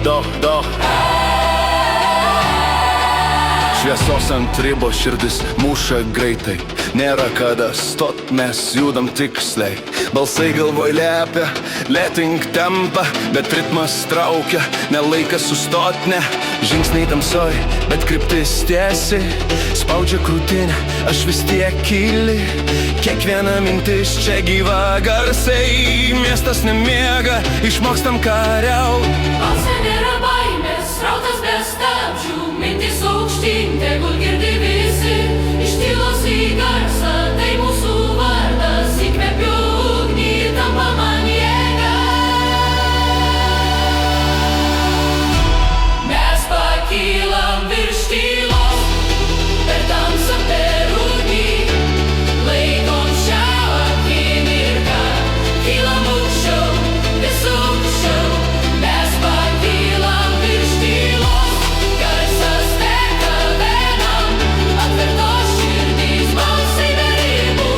do Šviesos ant ribos širdis muša greitai. Nėra kada stot, mes judam tiksliai. Balsai galvoj lepia, lėtink tempą, bet ritmas traukia, nelaikas sustot, ne. Žingsniai tamsoj, bet kryptis tiesi. Spaudžia krūtinę, aš vis tiek kyli. Kiekviena mintis čia gyva garsai. Miestas nemiega, išmokstam kariaut. Balse nėra baimės, srautas be stabdžių. Mintis aukštyn, tegul girdi visi. Iš tylos į garsą, tai mūsų vardas. Įkvepiu ugnį, tampa man jėga. Mes pakylam virš tylos, per tamsą, per ugnį. Laikom šią akimirką, kylam aukščiau, vis aukščiau. Mes pakylam virš tylos, garsas teka venam. Atvertos širdys, balsai be ribų.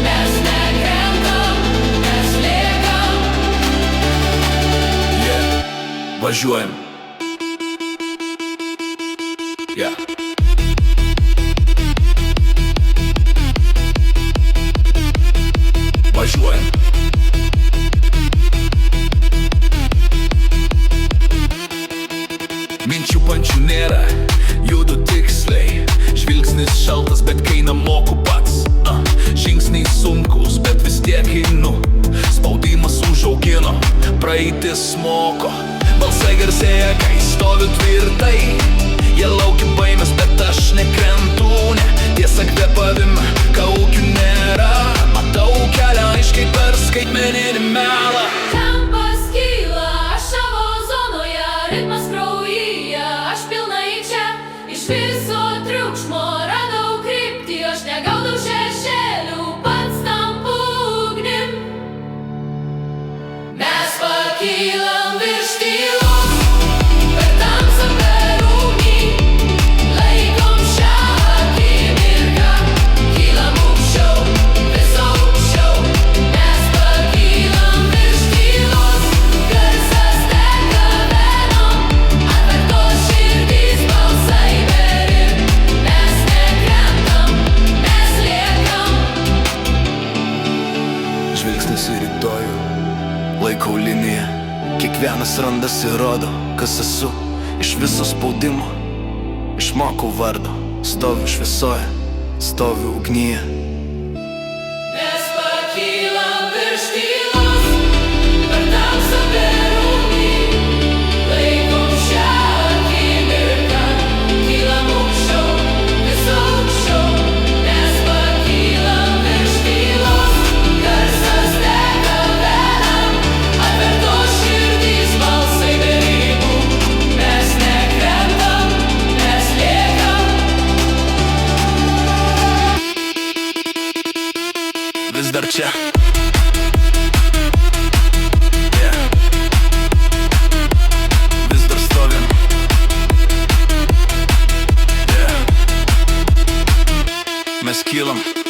Mes nekrentam, mes liekam. Važiuojam. Važiuojam. Minčių pančių nėra, judu tiksliai. Žvilgsnis šaltas, bet kai nemoku pats. Žingsniai sunkus, bet vis tiek einu. Spaudimas užaugino, praeitis moko. Balsai garsėja, kai stoviu tvirtai. Jie laukia baimės, bet aš nekrentu, ne. Tiesa kvėpavime, kaukių nėra. Matau kelią aiškiai per skaitmeninį melą. Tempas kyla, aš savo zonoje, ritmas kraujyje, aš pilnai čia. Iš viso triukšmo radau kryptį, aš negaudau šešėlių, pats tampu ugnim. Mes pakylam virš tylos, per tamsą, per ugnį. Laikom šią akimirką, kylam aukščiau, vis aukščiau. Mes pakylam virš tylos, garsas teka venom. Atvertos širdys, balsai be ribų. Mes nekrentam, mes liekam. Žvilgsnis į rytojų, laikau liniją. Kiekvienas randasi rodo, kas esu. Iš viso spaudimo išmokau vardo. Stoviu šviesoje, stoviu ugnyje. Mes pakylam virš tylos, per tamsą, per ugnį. Laikom šią akimirką, kylam aukščiau, vis aukščiau. Mes pakylam virš tylos, garsas teka venam. Atvertos širdys, balsai be ribų. Mes nekrentam, mes liekam. Vis dar čia. Vis dar stovim. Mes kylam.